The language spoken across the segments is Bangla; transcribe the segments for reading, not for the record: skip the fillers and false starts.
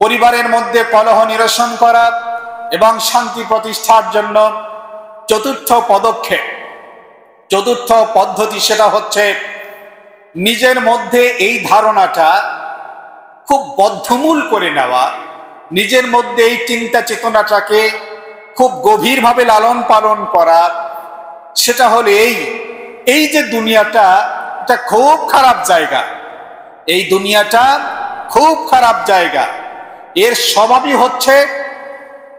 পরিবারের মধ্যে কলহ নিরসন করা এবং শান্তি প্রতিষ্ঠার জন্য চতুর্থ পদ্ধতি সেটা হচ্ছে নিজের মধ্যে এই ধারণাটা খুব বদ্ধমূল করে নেওয়া, নিজের মধ্যে এই চিন্তা চেতনাটাকে খুব গভীরভাবে লালন পালন করা। সেটা হলো এই যে দুনিয়াটা এটা খুব খারাপ জায়গা, এই দুনিয়াটা খুব খারাপ জায়গা, এর স্বভাবই হচ্ছে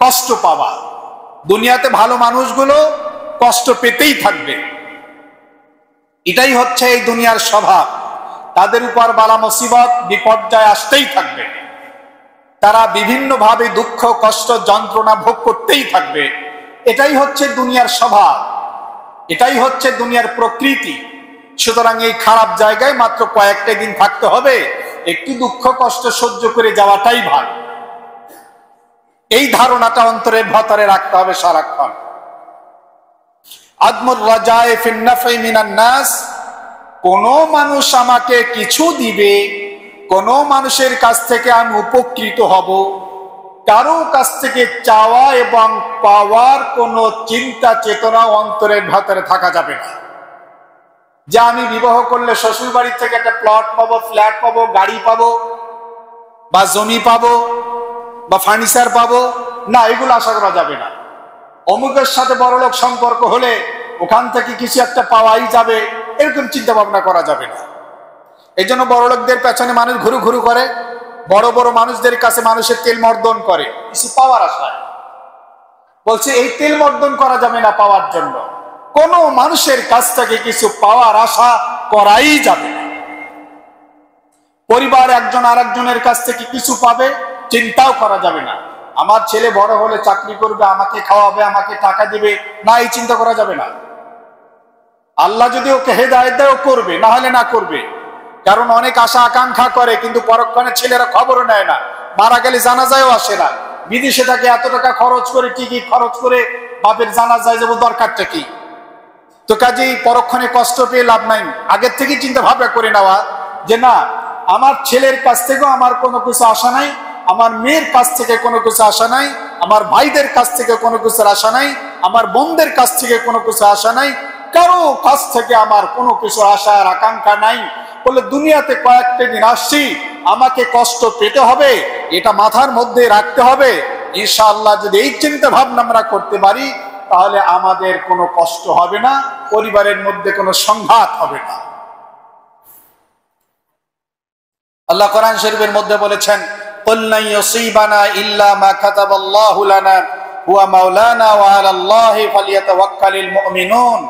কষ্ট পাওয়া। দুনিয়াতে ভালো মানুষগুলো কষ্ট পেতেই থাকবে, এটাই হচ্ছে এই দুনিয়ার স্বভাব। তাদের উপর বালা মুসিবত বিপর্যয় আসতেই থাকবে, তারা বিভিন্নভাবে দুঃখ কষ্ট যন্ত্রণা ভোগ করতেই থাকবে। এটাই হচ্ছে দুনিয়ার স্বভাব, এটাই হচ্ছে দুনিয়ার প্রকৃতি। সুতরাং এই খারাপ জায়গায় মাত্র কয়েকটা দিন থাকতে হবে, একটু দুঃখ কষ্ট সহ্য করে যাওয়াটাই ভালো। এই ধারণাটা অন্তরের ভেতরে রাখতে হবে সারাক্ষণ। আদমুর রাজায়ে ফিন নাফই মিনান নাস, কোন মানুষ আমাকে কিছু দিবে, কোন মানুষের কাছ থেকে আমি উপকৃত হব, কারো কাছ থেকে চাওয়া এবং পাওয়ার কোনো চিন্তা চেতনা অন্তরের ভেতরে থাকা যাবে না। যে আমি বিবাহ করলে শ্বশুর বাড়ি থেকে একটা প্লট পাবো, ফ্ল্যাট পাবো, গাড়ি পাবো, বা জমি পাবো, বা ফার্নিচার পাবো, না, এগুলো আশা করা যাবে না। অমুকের সাথে বড়লোক সম্পর্ক হলে ওখান থেকে কিছু একটা পাওয়াই যাবে, এরকম চিন্তা ভাবনা করা যাবে না। এই জন্য বড়লোকদের পেছনে মানুষ ঘুরু ঘুরু করে, বড় বড় মানুষদের কাছে মানুষের তেল মর্দন করে কিছু পাওয়ার আশায়। বলছে এই তেল মর্দন করা যাবে না পাওয়ার জন্য, কোন মানুষের কাছ থেকে কিছু পাওয়ার আশা করাই যাবে না। পরিবার একজন আরেকজনের কাছ থেকে কিছু পাবে চিন্তাও করা যাবে না। আমার ছেলে বড় হলে চাকরি করবে, আমাকে খাওয়াবে, আমাকে টাকা দিবে, না, এই চিন্তা করা যাবে না। আল্লাহ যদি ওকে হেদায়েত দেয় ও করবে, না হলে না করবে। কারণ অনেক আশা আকাঙ্ক্ষা করে কিন্তু পরক্ষণে ছেলেরা খবরও নেয় না, মারা গেলে জানাজায়ও আসে না। বিদেশে তাকে এত টাকা খরচ করে, টিকিট খরচ করে বাপের জানাজায় যাবো, দরকারটা কি? তো কাজেই পরক্ষণে কষ্ট পেয়ে লাভ নাই। আগের থেকে চিন্তা ভাবনা করে নেওয়া যে না, আমার ছেলের কাছ থেকেও আমার কোনো কিছু আশা নাই, আমার মেয়ের কাছ থেকে কোনো কিছু আশা নাই, আমার ভাইদের কাছ থেকে কোনো কিছুর আশা নাই, আমার বোনদের কাছ থেকে কোনো কিছু আশা নাই, কারো কাছ থেকে আমার কোনো কিছু আশা আর আকাঙ্ক্ষা নাই। বলে দুনিয়াতে কয়েকটা দিন আসছি, আমাকে কষ্ট পেতে হবে, এটা মাথার মধ্যে রাখতে হবে। ইনশাআল্লাহ যদি এই চিন্তা ভাবনা আমরা করতে পারি তাহলে আমাদের কোনো কষ্ট হবে না, পরিবারের মধ্যে কোনো সংঘাত হবে না। আল্লাহ কোরআন শরীফের মধ্যে বলেছেন, কুল লা ইউসিবানা ইল্লা মা কাতাবাল্লাহু লানা হুয়া মাওলানা ওয়া আলাল্লাহি ফালিয়াতাওয়াক্কালিল মুমিনুন।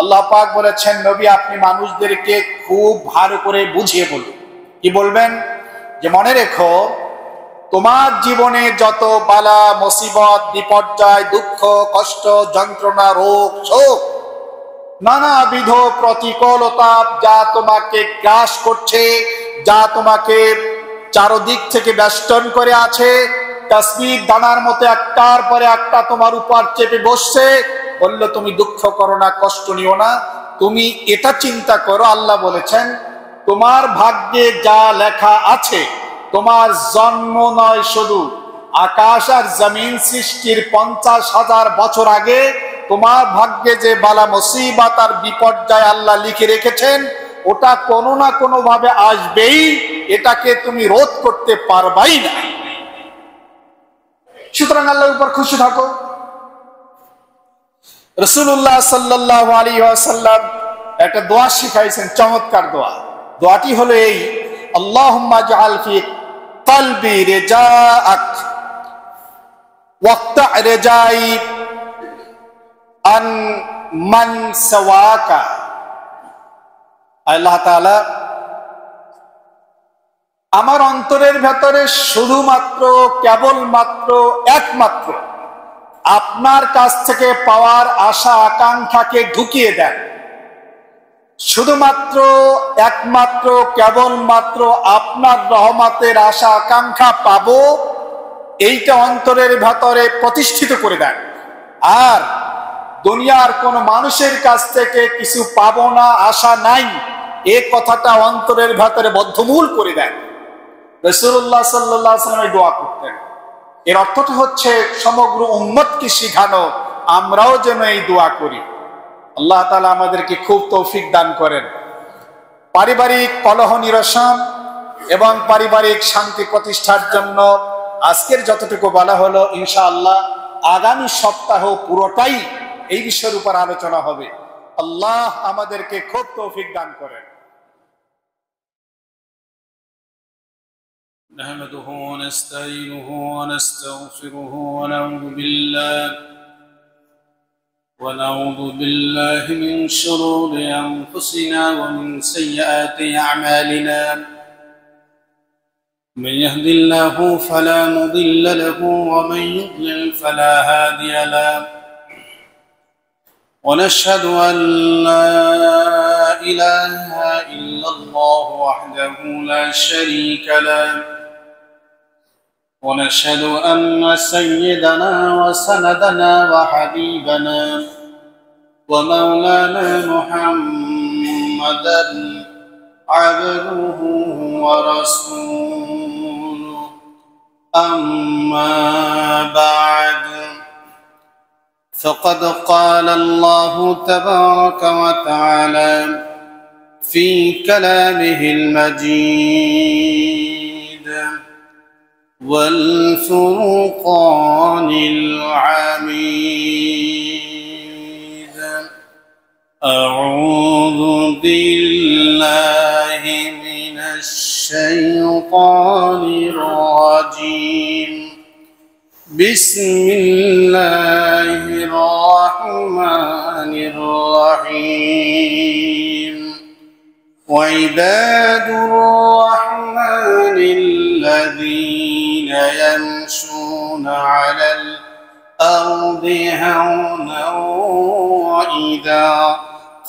আল্লাহ পাক বলেছেন, নবী আপনি মানুষদেরকে খুব ভালো করে বুঝিয়ে বলুন। কি বলবেন? যে মনে রেখো, তোমার জীবনে যত বালা মুসিবত বিপর্যয় দুঃখ কষ্ট যন্ত্রণা রোগ শোক নানাবিধ প্রতিকূলতা যা তোমাকে গ্রাস করছে, যা তোমাকে চারদিক থেকে বেষ্টন করে আছে, তাসবিহ দানার মতো একটার পরে একটা তোমার উপর চেপে বসছে, বললো তুমি দুঃখ করো না, কষ্ট নিও না, তুমি এটা চিন্তা করো, আল্লাহ বলেছেন তোমার ভাগ্যে যা লেখা আছে, তোমার জন্ম নয়, শুধু আকাশ আর জমিন সৃষ্টির 50,000 বছর আগে তোমার ভাগ্যে যে বালা মুসিবত আর বিপর্যয় আল্লাহ লিখে রেখেছেন, ওটা কোনো না কোনো ভাবে আসবেই, এটাকে তুমি রোধ করতে পারবাই না। সুতরাং আল্লাহর উপর খুশি থাকো। রাসূলুল্লাহ সাল্লাল্লাহু আলাইহি ওয়াসাল্লাম একটা দোয়া শিখাইছেন, চমৎকার দোয়া। দোয়াটি হলো এই, আল্লাহুম্মা জাআল ফি কলবি রিজাআক ওয়াক্তা রিজাই আন মান সাওয়াকা। আল্লাহ তাআলা আমার অন্তরের ভেতরে শুধুমাত্র কেবলমাত্র একমাত্র আপনার কাছ থেকে পাওয়ার আশা আকাঙ্ক্ষাকে ঢুকিয়ে দেন। শুধুমাত্র একমাত্র কেবলমাত্র আপনার রহমতের আশা আকাঙ্ক্ষা পাবো, এইটা অন্তরের ভেতরে প্রতিষ্ঠিত করে দেন। আর দুনিয়ার কোন মানুষের কাছ থেকে কিছু পাবো না, আশা নাই, এ কথাটা অন্তরের ভেতরে বদ্ধমূল করে দেন। রাসূলুল্লাহ সাল্লাল্লাহু আলাইহি ওয়াসাল্লাম দোয়া করতেন। এর অর্থটা হচ্ছে সমগ্র উম্মতকে শিখানো, আমরাও যেন এই দোয়া করি। আল্লাহ তাআলা আমাদেরকে খুব তৌফিক দান করেন। পারিবারিক কলহ নিরসন এবং পারিবারিক শান্তি প্রতিষ্ঠার জন্য আজকের যতটুকু বলা হলো, ইনশাআল্লাহ আগামী সপ্তাহ পুরোটাই এই বিষয়ের উপর আলোচনা হবে। আল্লাহ আমাদেরকে খুব তৌফিক দান করেন। نحمده ونستعينه ونستغفره ونعوذ بالله من شرور أنفسنا ومن سيئات أعمالنا. من يهد الله فلا مضل له ومن يضلل فلا هادي له. ونشهد أن لا إله إلا الله وحده لا شريك له. ونشهد أن سيدنا وسندنا وحبيبنا ومولانا محمدا عبده ورسوله. أما بعد، فقد قال الله تبارك وتعالى في كلامه المجيد والفرقان الحميد: أعوذ بالله من الشيطان الرجيم. بسم الله الرحمن الرحيم. وعباد الرحمن الذين يمشون على الأرض هونا وإذا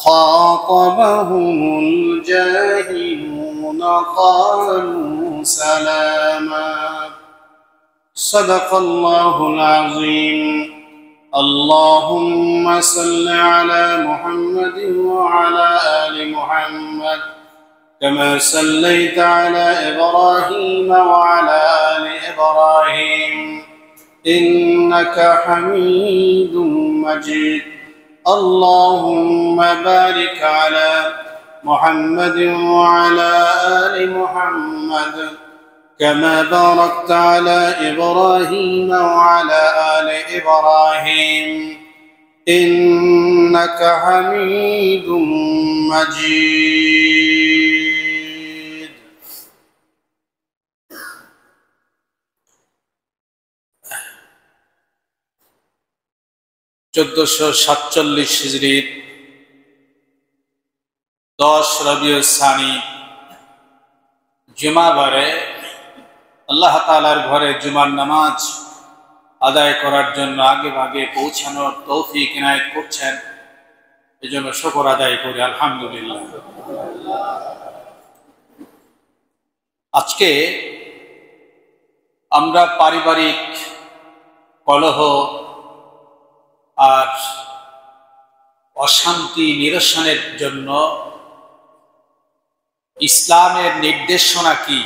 خاطبهم الجاهلون قالوا سلاما. صدق الله العظيم. اللهم صل على محمد وعلى آل محمد كما صليت على إبراهيم وعلى آل إبراهيم إنك حميد مجيد. اللهم بارك على محمد وعلى آل محمد كما باركت على إبراهيم وعلى آل إبراهيم إنك حميد مجيد. চোদ্দশো 47 হিজরির 10 রবিউল সানি জুমাবারে আল্লাহ তাআলার ঘরে জুমার নামাজ আদায় করার জন্য আগে ভাগে পৌঁছানোর তৌফিক ইনায়েত করছেন, এজন্য শুকর আদায় করি আলহামদুলিল্লাহ। আজকে আমরা পারিবারিক কলহ আর অশান্তি নিরসনের জন্য ইসলামের নির্দেশনা কি,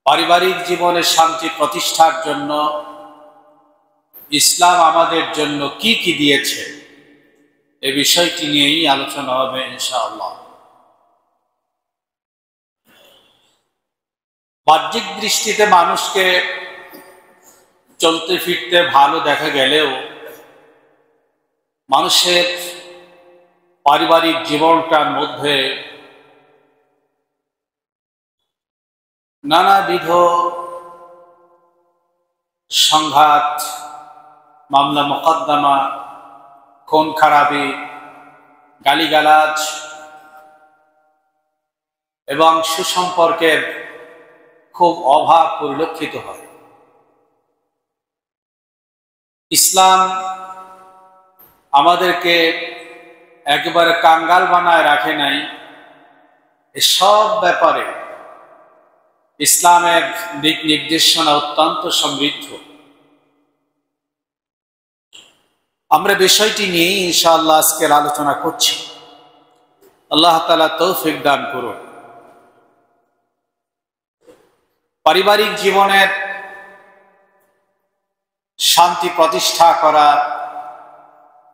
পারিবারিক জীবনে শান্তি প্রতিষ্ঠার জন্য ইসলাম আমাদের জন্য কি কি দিয়েছে, এই বিষয়টি নিয়েই আলোচনা হবে ইনশাআল্লাহ। বাহ্যিক দৃষ্টিতে মানুষকে চলতে ফিরতে ভালো দেখা গেলেও মানুষের পারিবারিক জীবনটার মধ্যে নানাবিধ সংঘাত, মামলা মোকদ্দমা, খুন খারাপি, গালিগালাজ এবং সুসম্পর্কের খুব অভাব পরিলক্ষিত হয়। ইসলাম আমাদেরকে একেবারে কাঙ্গাল বানায় রাখে নাই। এসব ব্যাপারে ইসলামের দিক নির্দেশনা অত্যন্ত সমৃদ্ধ। আমরা বিষয়টি নিয়েই ইনশাআল্লাহ আজকের আলোচনা করছি। আল্লাহ তাআলা তৌফিক দান করুন। পারিবারিক জীবনের শান্তি প্রতিষ্ঠা করা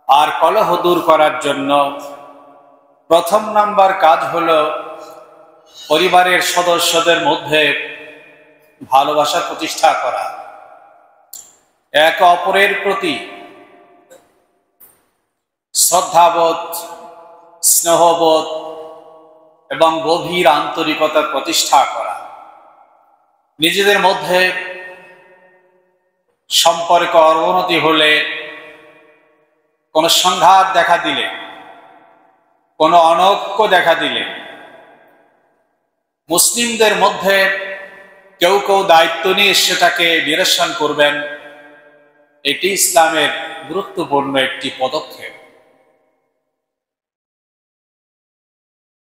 আর কলহ দূর করার জন্য প্রথম নাম্বার কাজ হলো পরিবারের সদস্যদের মধ্যে ভালোবাসা প্রতিষ্ঠা করা, একে অপরের প্রতি শ্রদ্ধাবোধ, স্নেহবোধ এবং গভীর আন্তরিকতা প্রতিষ্ঠা করা। নিজেদের মধ্যে সম্পর্ক অবনতি হলে, কোনো সংঘাত দেখা দিলে, কোনো অনৈক্য দেখা দিলে মুসলিমদের মধ্যে কেউ কেউ দায়িত্ব নিয়ে সেটাকে নিরসন করবেন। এটি ইসলামের গুরুত্বপূর্ণ একটি পদক্ষেপ।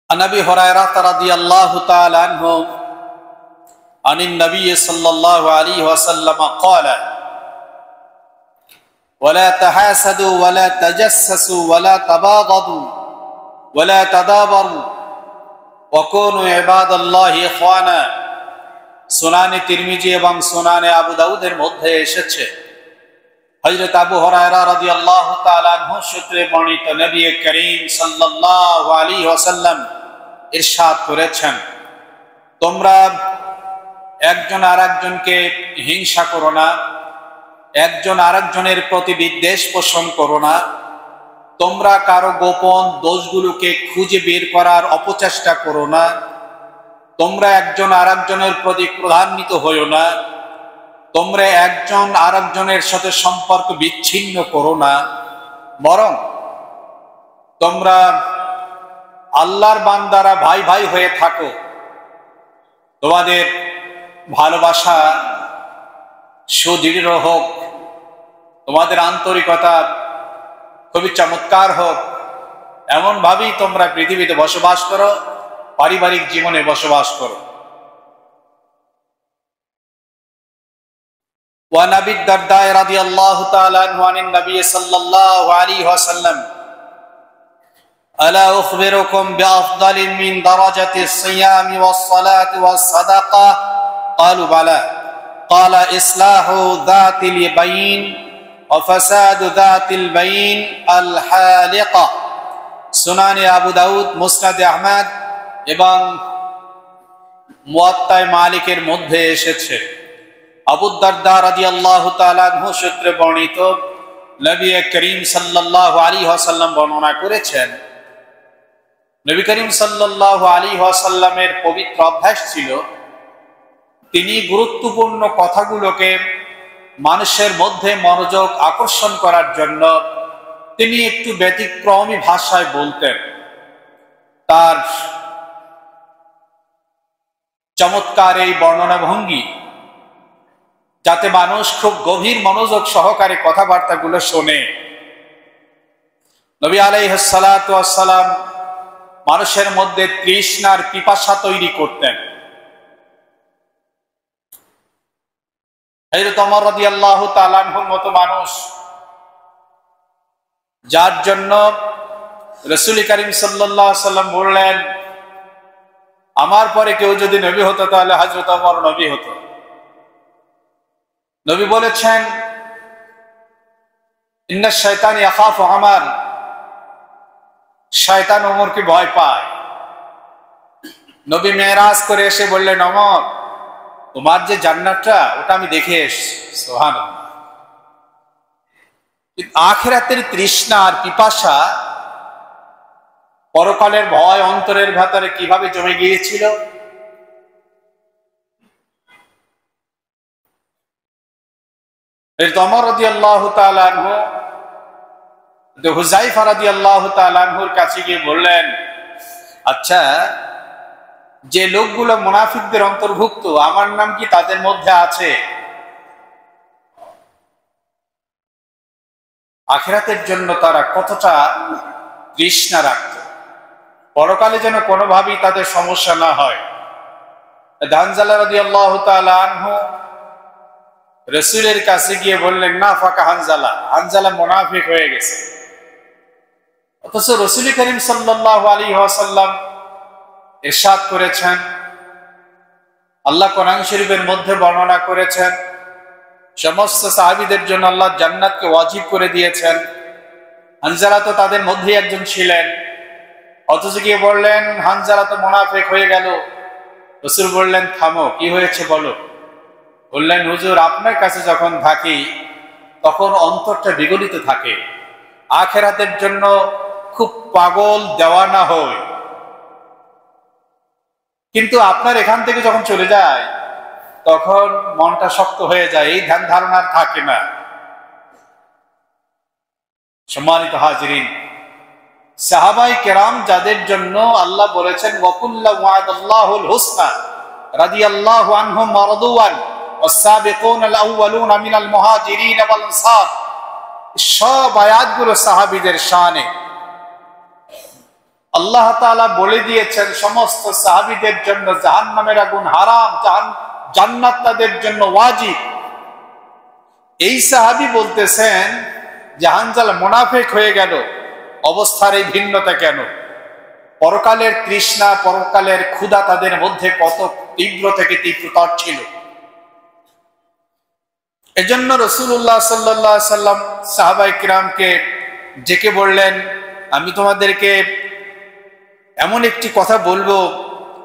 আন আবি হুরায়রা রাদিয়াল্লাহু তাআলা আনহু আনিন নবী সাল্লাল্লাহু আলাইহি ওয়াসাল্লাম قال ولا تحاسدوا ولا تجسسوا ولا تباغضوا ولا تدابروا وكونوا عباد الله اخوانا। সুনানে তিরমিজি এবং সুনানে আবু দাউদের মধ্যে এসেছে, হযরত আবু হুরায়রা রাদিয়াল্লাহু তাআলা আনহু সূত্রে বর্ণিত, নবী করিম সাল্লাল্লাহু আলাইহি ওয়াসাল্লাম ইরশাদ করেছেন, তোমরা একজন আরেকজনকে হিংসা করো না, একজন আরেকজনের প্রতি বিদ্বেষ পোষণ করো না, তোমরা কারো গোপন দোষগুলোকে খুঁজে বের করার অপচেষ্টা করো না, তোমরা একজন আরেকজনের প্রতি ক্রোধান্বিত হইও না, তোমরা একজন আরেকজনের সাথে সম্পর্ক বিচ্ছিন্ন করো না, বরং তোমরা আল্লাহর বান্দারা ভাই ভাই হয়ে থাকো। তোমাদের ভালোবাসা সুদৃঢ় হোক, তোমাদের আন্তরিকতা খুবই চমৎকার হোক, এমন ভাবেই তোমরা পৃথিবীতে বসবাস করো, পারিবারিক জীবনে বসবাস করো। وعن أبي الدرداء رضي الله تعالى عنه عن النبي صلى الله عليه وسلم ألا أخبركم بأفضل من درجة الصيام والصلاة والصدقة قالوا بلى قال إصلاح ذات البين وفساد ذات البين الحالقة। সুনানে আবু দাউদ, মুসনাদে আহমদ এবং মুয়াত্তায়ে মালিকের মধ্যে এসেছে। আবু দারদা রাদিয়াল্লাহু তাআলা আনহু সূত্রে বর্ণিত, নবী করিম সাল্লাল্লাহু আলাইহি ওয়াসাল্লাম বর্ণনা করেছেন, নবী করিম সাল্লাল্লাহু আলাইহি ওয়াসাল্লামের পবিত্র অভ্যাস ছিল, তিনি গুরুত্বপূর্ণ কথাগুলোকে মানুষের মধ্যে মনোযোগ আকর্ষণ করার জন্য তিনি একটু ব্যতিক্রমী ভাষায় বলতেন। তার চমৎকার এই বর্ণনা ভঙ্গি, যাতে মানুষ খুব গভীর মনোযোগ সহকারে কথাবার্তাগুলো শোনে। নবী আলাইহিস সালাতু ওয়াস সালাম মানুষের মধ্যে তৃষ্ণার পিপাসা তৈরি করতেন। হযরত ওমর রাদিয়াল্লাহু তাআলা আনহুর মতো মানুষ, যার জন্য রাসূল করিম সাল্লাল্লাহু আলাইহি ওয়াসাল্লাম বললেন, আমার পরে কেউ যদি নবী হতো তাহলে হযরত ওমর নবী হতো। নবী বলেছেন, ইন্নাশ শাইতান ইয়াখাফু ওমর, শয়তান ওমরকে ভয় পায়। নবী মেরাজ করে এসে বললেন, ওমর, তোমার যে জান্নাতটা ওটা আমি দেখে এসেছি। সুবহানাল্লাহ। আখিরাতের তৃষ্ণা আর পিপাসা, পরকালের ভয় অন্তরের ভেতরে কিভাবে জমে গিয়েছিল। ওমর রাদিয়াল্লাহু তাআলা আনহু হুযায়ফা রাদিয়াল্লাহু তাআলা আনহুর কাছে গিয়ে বললেন, আচ্ছা, যে লোকগুলো মুনাফিকদের অন্তর্ভুক্ত, আমার নাম কি তাদের মধ্যে আছে? আখিরাতের জন্য তারা কতটা তৃষ্ণা রাখত, পরকালে যেন কোনোভাবেই তাদের সমস্যা না হয়। হানজালা রাদিয়াল্লাহু তাআলা আনহু রাসূলের কাছে গিয়ে বললেন, না ফাকা হানজালা, হানজালা মুনাফিক হয়ে গেছে। অথচ রাসূল করিম সাল্লাল্লাহু আলাইহি ওয়াসাল্লাম ইরশাদ করেছেন, আল্লাহ কোরআন শরীফের মধ্যে বর্ণনা করেছেন সমস্ত সাহাবীদের জন্য আল্লাহ জান্নাতকে ওয়াজিব করে দিয়েছেন। হানজালা তো তাদের মধ্যেই একজন ছিলেন। অথচ গিয়ে বললেন হানজালা তো মুনাফিক হয়ে গেল। রাসূল বললেন থামো, কি হয়েছে বলো। বললেন হুজুর, আপনার কাছে যখন থাকি তখন অন্তরটা বিগলিত থাকে, আখিরাতের জন্য খুব পাগল দেওয়ানা হয়, কিন্তু আপনার এখান থেকে যখন চলে যায় তখন মনটা শক্ত হয়ে যায়, এই ধ্যান ধারণা থাকে না। সম্মানিত হাজিরিন, সাহাবায়ে কেরাম যাদের জন্য আল্লাহ বলেছেন ওয়াকুল্লা ওয়াদাল্লাহুল হুসনা রাদিয়াল্লাহু আনহুম ওয়া রাদুয়ান ওয়াস-সাবিকুনাল আউওয়ালুনা মিনাল মুহাজিরিন ওয়াল আনসার, সব আয়াতগুলো সাহাবীদের শানে। আল্লাহ তাআলা বলে দিয়েছেন সমস্ত সাহাবীদের জন্য জাহান্নামের আগুন হারাম, জান্নাত তাদের জন্য ওয়াজিব। এই সাহাবী বলতেছেন যে হানজালা মুনাফিক হয়ে গেল, অবস্থার এই ভিন্নতা কেন? পরকালের তৃষ্ণা, পরকালের ক্ষুধা তাদের মধ্যে কত তীব্র থেকে তীব্রতর ছিল। এজন্য রাসূলুল্লাহ সাল্লাল্লাহু আলাইহি সাল্লাম সাহাবায়ে কিরামকে ডেকে বললেন, আমি তোমাদেরকে এমন একটি কথা বলবো,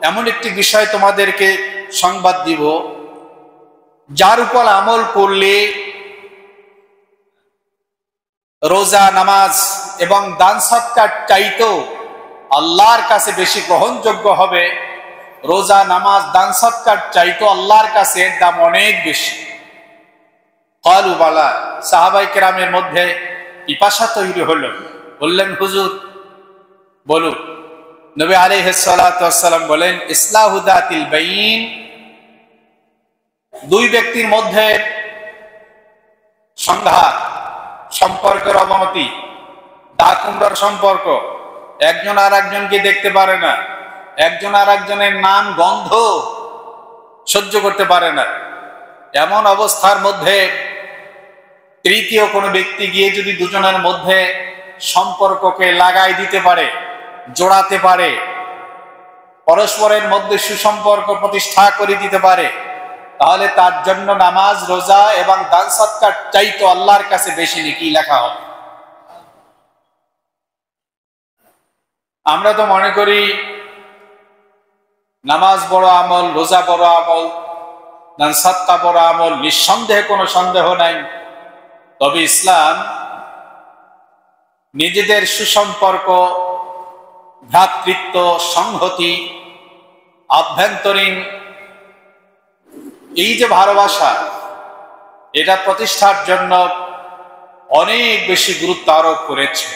এমন একটি বিষয় তোমাদেরকে সংবাদ দিব, যার উপর আমল করলে রোজা, নামাজ এবং দান সদকার চাইতেও আল্লাহর কাছে বেশি গ্রহণযোগ্য হবে। রোজা, নামাজ, দান সদকার চাইতেও আল্লাহর কাছে এর দাম অনেক বেশি। ক্বালু বালা, সাহাবায়ে কেরামের মধ্যে পিপাসা তৈরি হলো। বললেন হুজুর বলুন। নবী আলাইহিস সালাতু ওয়াস সালাম বলেন ইসলাহু যাতিল বাইন, দুই ব্যক্তির মধ্যে সংঘাত, সম্পর্কের অবনতি, দা-কুমড়ার সম্পর্ক, একজন আর একজনকে দেখতে পারে না, একজন আর একজনের নাম গন্ধ সহ্য করতে পারে না, এমন অবস্থার মধ্যে তৃতীয় কোনো ব্যক্তি গিয়ে যদি দুজনের মধ্যে সম্পর্ককে লাগাই দিতে পারে, জোড়াতে পারে, পরস্পরের মধ্যে সুসম্পর্ক প্রতিষ্ঠা করে দিতে পারে, তাহলে তার জন্য নামাজ, রোজা এবং দান সদকার চাইতে আল্লাহর কাছে বেশি নেকি লেখা হবে। আমরা তো মনে করি নামাজ বড় আমল, রোজা বড় আমল, দান সদকা বড় আমল, নিঃসন্দেহে কোনো সন্দেহ নাই। তবে ইসলাম নিজেদের সুসম্পর্ক, ভ্রাতৃত্ব, সংহতি, আভ্যন্তরীণ এই যে ভালোবাসা, এটা প্রতিষ্ঠার জন্য অনেক বেশি গুরুত্ব আরোপ করেছে।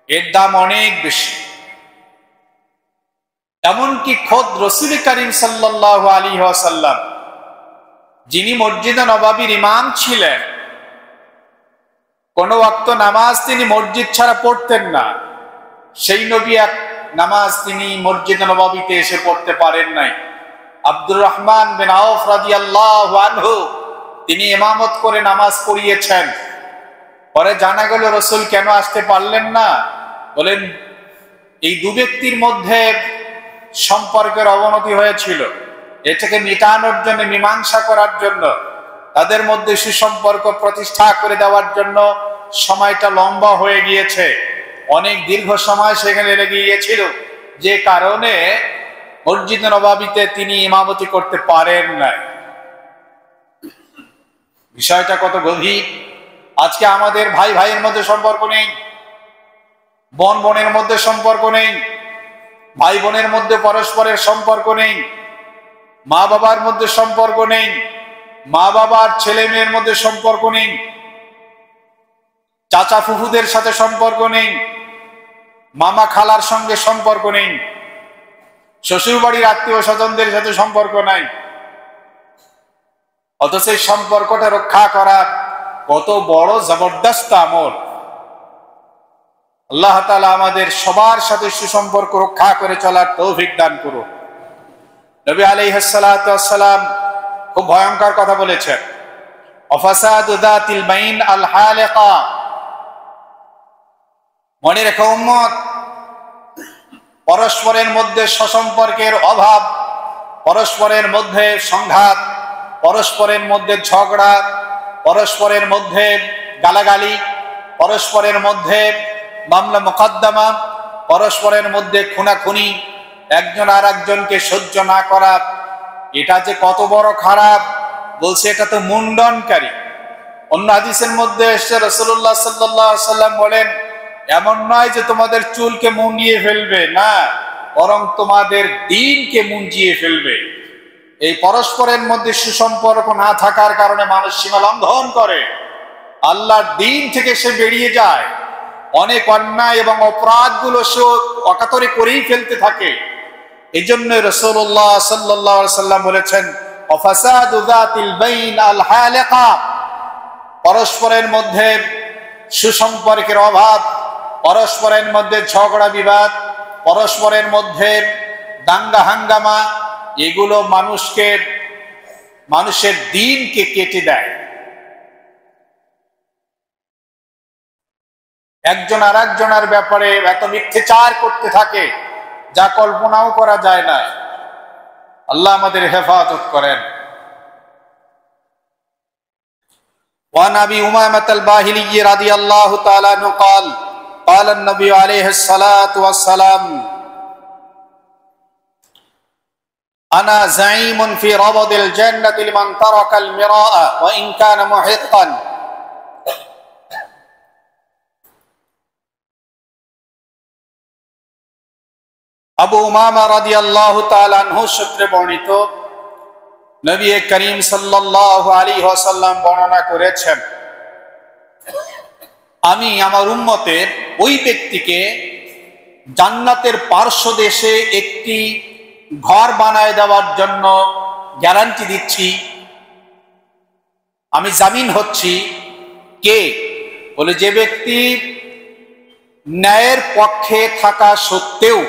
এর দাম অনেক বেশি। এমনকি খোদ রাসূল করিম সাল্লাল্লাহু আলাইহি ওয়াসাল্লাম, যিনি মসজিদে নববীর ইমাম ছিলেন, কোন ওয়াক্ত নামাজ তিনি মসজিদ ছাড়া পড়তেন না। সেই নবী এক নামাজ তিনি মসজিদে নববীতে এসে পড়তে পারেন নাই। আব্দুর রহমান বিন আউফ রাদিয়াল্লাহু আনহু তিনি ইমামত করে নামাজ পড়িয়েছেন। পরে জানা গেল রাসূল কেন আসতে পারলেন না। বলেন এই দু ব্যক্তির মধ্যে সম্পর্কের অবনতি হয়েছিল, এটাকে মিটানোর জন্য, মীমাংসা করার জন্য, তাদের মধ্যে সুসম্পর্ক প্রতিষ্ঠা করে দেওয়ার জন্য সময়টা লম্বা হয়ে গিয়েছে, অনেক দীর্ঘ সময় সেখানে লেগে গিয়েছিল, যে কারণে মসজিদে নববীতে তিনি ইমামতি করতে পারেন নাই। বিষয়টা কত গভীর। আজকে আমাদের ভাই ভাইয়ের মধ্যে সম্পর্ক নেই, বোন বোনের মধ্যে সম্পর্ক নেই, ভাই বোনের মধ্যে পরস্পরের সম্পর্ক নেই, মা বাবার মধ্যে সম্পর্ক নেই, মা বাবার ছেলে মেয়ের মধ্যে সম্পর্ক নেই, চাচা ফুফুদের সাথে সম্পর্ক নেই, মামা খালার সঙ্গে সম্পর্ক নেই, শ্বশুর বাড়ির আত্মীয় স্বজনদের সাথে সম্পর্ক নাই। অথচ এই সম্পর্কটা রক্ষা করার কত বড় জবরদস্ত আমল। আল্লাহ তাআলা আমাদের সবার সাথে সুসম্পর্ক রক্ষা করে চলার তৌফিক দান করুন। নবী আলাইহিস সালাতু ওয়াস সালাম খুব ভয়ঙ্কর কথা বলেছেন, অফাসাদু যাতিল বাইন আল হালিকা। মনে রেখো উম্মত, পরস্পরের মধ্যে সুসম্পর্কের অভাব পরস্পরের মধ্যে সংঘাত, পরস্পরের মধ্যে ঝগড়া, পরস্পরের মধ্যে গালাগালি, পরস্পরের মধ্যে মামলা মোকদ্দমা, পরস্পরের মধ্যে খুনাখুনি, একজন আর একজনকে সহ্য না করা, এটা যে কত বড় খারাপ, বলছে এটা তো মুন্ডনকারী। অন্য হাদিসের মধ্যে এসে রাসূলুল্লাহ সাল্লাল্লাহু আলাইহি ওয়াসাল্লাম বলেন, এমন নয় যে তোমাদের চুলকে মুন্ডিয়ে ফেলবে, না, বরং তোমাদের দ্বীনকে মুঞ্জিয়ে ফেলবে। এই পরস্পরের মধ্যে সুসম্পর্ক না থাকার কারণে মানুষ সীমা লঙ্ঘন করে, আল্লাহর দ্বীন থেকে সে বেরিয়ে যায়, অনেক অন্যায় এবং অপরাধগুলো সে অকাতরে করেই ফেলতে থাকে। এই জন্য রাসূলুল্লাহ সাল্লাল্লাহু আলাইহি ওয়াসাল্লাম বলেছেন, অফাসাদু যাতিল বাইন আল হালিকা, পরস্পরের মধ্যে সুসম্পর্কের অভাব, পরস্পরের মধ্যে ঝগড়া বিবাদ, পরস্পরের মধ্যে দাঙ্গা হাঙ্গামা, এগুলো মানুষের দ্বীনকে কেটে দেয়। একজন আর একজনের ব্যাপারে এত মিথ্যাচার করতে থাকে যা কল্পনাও করা যায় না। আল্লাহ আমাদের হেফাজত করেন। وعن أبي أمامة الباهلي رضي الله تعالى عنه قال قال النبي عليه الصلاة والسلام أنا زعيم في ربض الجنة لمن ترك المراء وإن كان محقا। আবু উমামা রাদিয়াল্লাহু তাআলা আনহু সূত্রে বর্ণিত, নবী করিম সাল্লাল্লাহু আলাইহি ওয়াসাল্লাম বর্ণনা করেছেন, আমি আমার উম্মতের ওই ব্যক্তিকে জান্নাতের পার্শ্বদেশে একটি ঘর বানায় দেওয়ার জন্য গ্যারান্টি দিচ্ছি, আমি জামিন হচ্ছি। কে? বলে, যে ব্যক্তি ন্যায়ের পক্ষে থাকা সত্ত্বেও,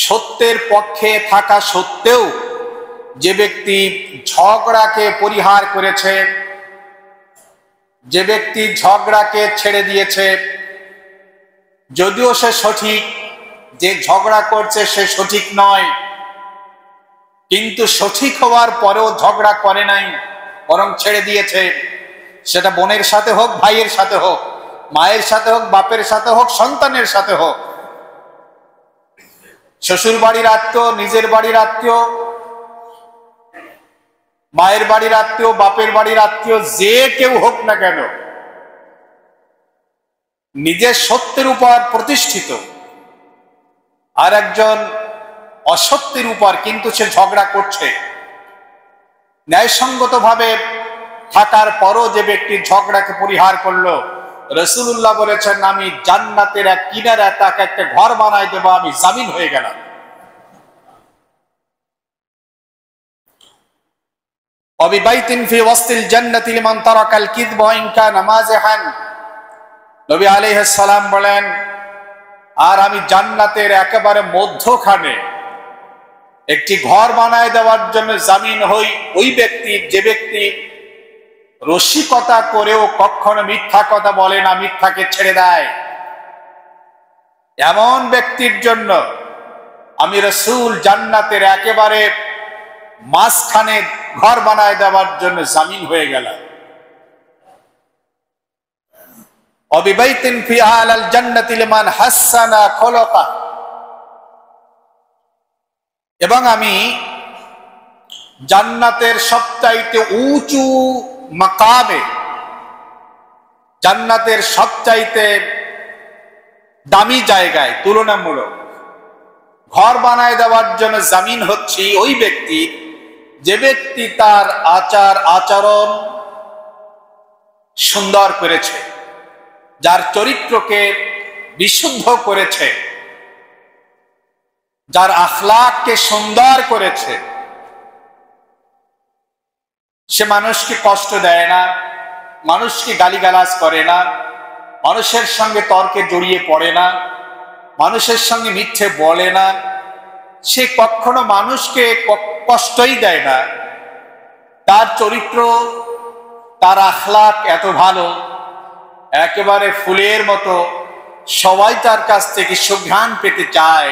সত্যের পক্ষে থাকা সত্ত্বেও যে ব্যক্তি ঝগড়াকে পরিহার করেছে, যে ব্যক্তি ঝগড়াকে ছেড়ে দিয়েছে, যদিও সে সঠিক, যে ঝগড়া করছে সে সঠিক নয়, কিন্তু সঠিক হওয়ার পরেও ঝগড়া করে নাই, বরং ছেড়ে দিয়েছে, সেটা বোনের সাথে হোক, ভাইয়ের সাথে হোক, মায়ের সাথে হোক, বাপের সাথে হোক, সন্তানের সাথে হোক, শ্বশুর বাড়ির আত্মীয়, নিজের বাড়ির আত্মীয়, মায়ের বাড়ির আত্মীয়, বাপের বাড়ির আত্মীয়, যে কেউ হোক না কেন, নিজের সত্যের উপর প্রতিষ্ঠিত আর একজন অসত্যের উপর কিন্তু সে ঝগড়া করছে, ন্যায়সঙ্গত ভাবে থাকার পরও যে ব্যক্তি ঝগড়াকে পরিহার করলো, রাসূলুল্লাহ বলেছেন, আমি জান্নাতের এক কিনারা তাকে একটা ঘর বানায় দেব, আমি জামিন হয়ে গেলাম। অবিবাইতিন ফি ওয়াসতিল জান্নাতি লিমান তারাকাল কিযব ওয়া ইন কানা মাযিহান, নবী আলাইহিস সালাম বলেন, আর আমি জান্নাতের একেবারে মধ্যখানে একটি ঘর বানায় দেওয়ার জন্য জামিন হই ওই ব্যক্তি, যে ব্যক্তি রসিকতা করেও কখনো মিথ্যা কথা বলে না, মিথ্যাকে ছেড়ে দেয়, এমন ব্যক্তির জন্য আমি রাসূল জান্নাতের একেবারে মাঝখানে ঘর বানায় দেওয়ার জন্য জামিন হয়ে গেলাম। অবিবাইতিন ফি আলাল জান্নাতি লিমান হাসানা খুলুকা, এবং আমি জান্নাতের সবচাইতে উঁচু মাকামে, জান্নাতের সবচাইতে দামি জায়গায় তুলনামূলক ঘর বানায় দেওয়ার জন্য জামিন হচ্ছি ওই ব্যক্তি, যে ব্যক্তি তার আচার আচরণ সুন্দর করেছে, যার চরিত্রকে বিশুদ্ধ করেছে, যার আখলাককে সুন্দর করেছে, সে মানুষকে কষ্ট দেয় না, মানুষকে গালিগালাজ করে না, মানুষের সঙ্গে তর্কে জড়িয়ে পড়ে না, মানুষের সঙ্গে মিথ্যে বলে না, সে কখনো মানুষকে কষ্টই দেয় না, তার চরিত্র, তার আখলাক এত ভালো, একেবারে ফুলের মতো, সবাই তার কাছ থেকে সুঘ্রাণ পেতে চায়,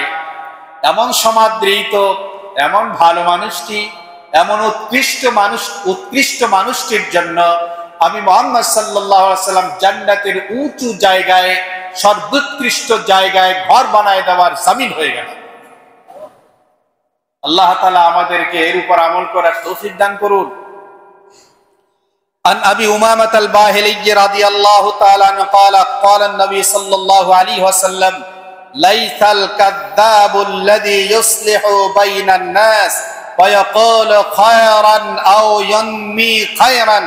এমন সমাদৃত, এমন ভালো মানুষটি, এমন উৎকৃষ্ট মানুষটির জন্য আমি মুহাম্মদ সাল্লাল্লাহু আলাইহি ওয়াসাল্লাম জান্নাতের উঁচু জায়গায়, সর্বোৎকৃষ্ট জায়গায় ঘর বানায় দেওয়ার জামিন হয়ে গেল। আল্লাহ তাআলা আমাদেরকে এর উপর আমল করার তৌফিক দান করুন। عن أبي أمامة الباهلي رضي الله تعالى عنه قال قال النبي صلى الله عليه وسلم ليس الكذاب الذي يصلح بين الناس ويقول خيرا أو ينمي خيرا।